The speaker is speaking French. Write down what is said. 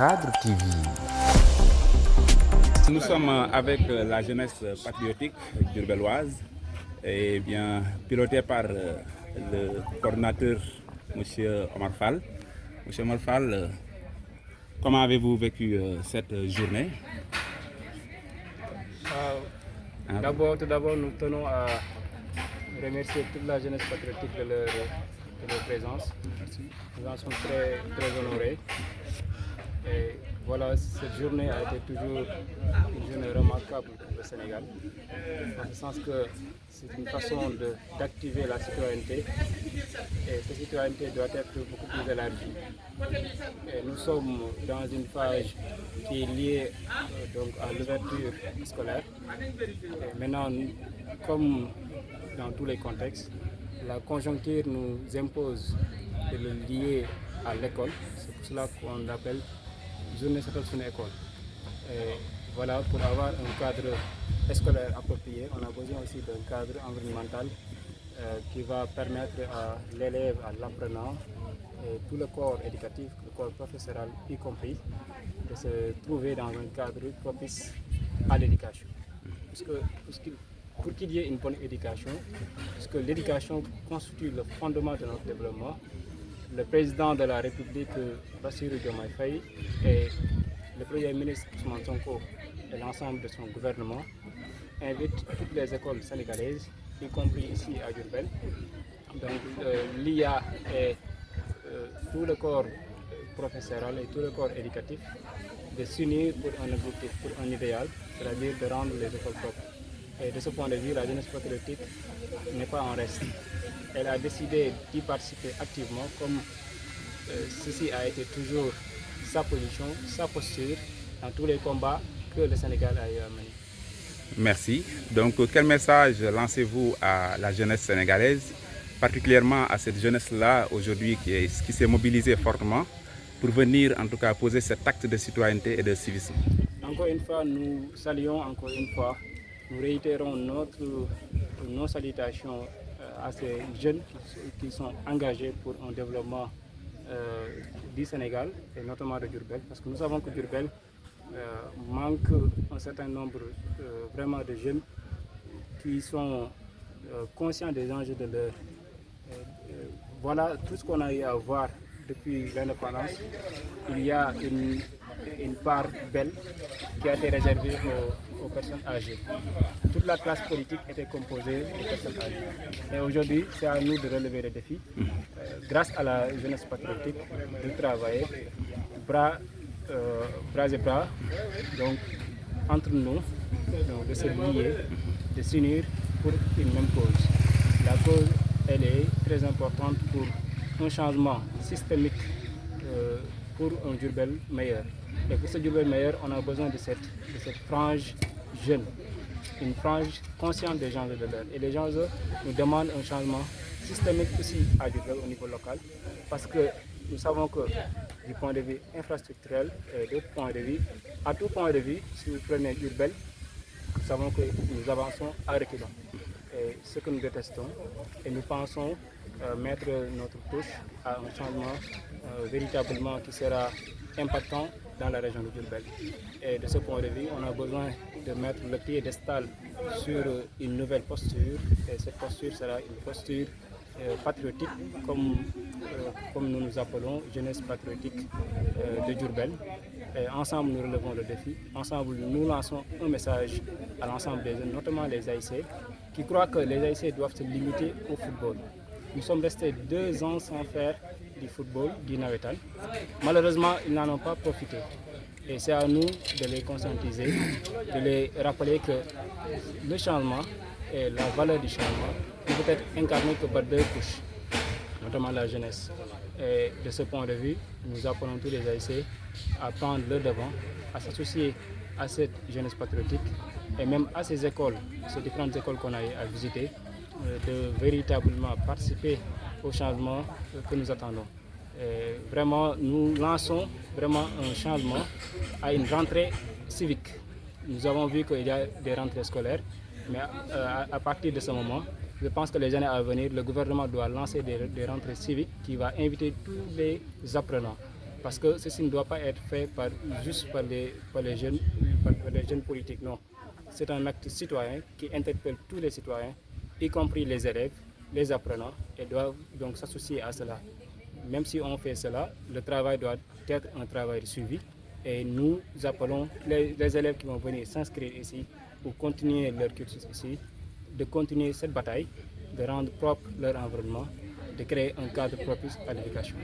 Khadr TV. Nous sommes avec la jeunesse patriotique diourbelloise et bien pilotée par le coordinateur M. Omar Fall. M. Omar Fall, comment avez-vous vécu cette journée? Tout d'abord, nous tenons à remercier toute la jeunesse patriotique de leur présence. Merci. Nous en sommes très, très honorés. Et voilà, cette journée a été toujours une journée remarquable pour le Sénégal, dans le sens que c'est une façon d'activer la citoyenneté, et cette citoyenneté doit être beaucoup plus élargie. Et nous sommes dans une phase qui est liée donc à l'ouverture scolaire. Et maintenant, comme dans tous les contextes, la conjoncture nous impose de le lier à l'école. C'est pour cela qu'on l'appelle journée Setal Sunu École. Et voilà, pour avoir un cadre scolaire approprié, on a besoin aussi d'un cadre environnemental qui va permettre à l'élève, à l'apprenant, et tout le corps éducatif, le corps professoral y compris, de se trouver dans un cadre propice à l'éducation. Pour qu'il y ait une bonne éducation, puisque l'éducation constitue le fondement de notre développement, le président de la République, Bassirou Diomaye Faye, et le premier ministre Ousmane Sonko et l'ensemble de son gouvernement invitent toutes les écoles sénégalaises, y compris ici à Diourbel, donc l'IA et tout le corps professoral et tout le corps éducatif de s'unir pour un objectif, pour un idéal, c'est-à-dire de rendre les écoles propres. Et de ce point de vue, la jeunesse patriotique n'est pas en reste. Elle a décidé d'y participer activement, comme ceci a été toujours sa position, sa posture dans tous les combats que le Sénégal a eu à mener. Merci. Donc, quel message lancez-vous à la jeunesse sénégalaise, particulièrement à cette jeunesse-là aujourd'hui qui s'est mobilisée fortement pour venir en tout cas poser cet acte de citoyenneté et de civisme? Encore une fois, nous saluons encore une fois, nous réitérons nos salutations à ces jeunes qui sont engagés pour un développement du Sénégal et notamment de Diourbel, parce que nous savons que Diourbel manque un certain nombre vraiment de jeunes qui sont conscients des enjeux de l'heure. Voilà tout ce qu'on a eu à voir depuis l'indépendance. Il y a une part belle qui a été réservée aux personnes âgées. Toute la classe politique était composée de personnes âgées. Et aujourd'hui, c'est à nous de relever les défis, grâce à la jeunesse patriotique, de travailler bras et bras, donc entre nous, donc, de se lier, de s'unir pour une même cause. La cause, elle est très importante pour un changement systémique pour un Diourbel meilleur. Et pour ce Diourbel meilleur, on a besoin de cette frange jeune, une frange consciente des gens de l'heure. Et les gens nous demandent un changement systémique aussi à Diourbel au niveau local, parce que nous savons que du point de vue infrastructurel et d'autres points de vue, à tout point de vue, si vous prenez Diourbel, nous savons que nous avançons à reculons. Et ce que nous détestons, et nous pensons mettre notre touche à un changement véritablement qui sera impactant dans la région de Diourbel. Et de ce point de vue, on a besoin de mettre le piédestal sur une nouvelle posture, et cette posture sera une posture patriotique, comme nous nous appelons, jeunesse patriotique de Diourbel. Et ensemble, nous relevons le défi. Ensemble, nous lançons un message à l'ensemble des jeunes, notamment les AIC, qui croient que les AIC doivent se limiter au football. Nous sommes restés 2 ans sans faire du football, du navétane. Malheureusement, ils n'en ont pas profité. Et c'est à nous de les conscientiser, de les rappeler que le changement et la valeur du changement ne peut être incarné que par 2 couches, notamment la jeunesse. Et de ce point de vue, nous appelons tous les AIC à prendre le devant, à s'associer à cette jeunesse patriotique et même à ces écoles, ces différentes écoles qu'on a eu à visiter, de véritablement participer au changement que nous attendons. Et vraiment, nous lançons vraiment un changement à une rentrée civique. Nous avons vu qu'il y a des rentrées scolaires, mais à partir de ce moment, je pense que les années à venir, le gouvernement doit lancer des rentrées civiques qui va inviter tous les apprenants Parce que ceci ne doit pas être fait juste par les jeunes politiques, non. C'est un acte citoyen qui interpelle tous les citoyens, y compris les élèves, les apprenants, et doivent donc s'associer à cela. Même si on fait cela, le travail doit être un travail de suivi. Et nous appelons les élèves qui vont venir s'inscrire ici pour continuer leur cursus ici, de continuer cette bataille, de rendre propre leur environnement, de créer un cadre propice à l'éducation.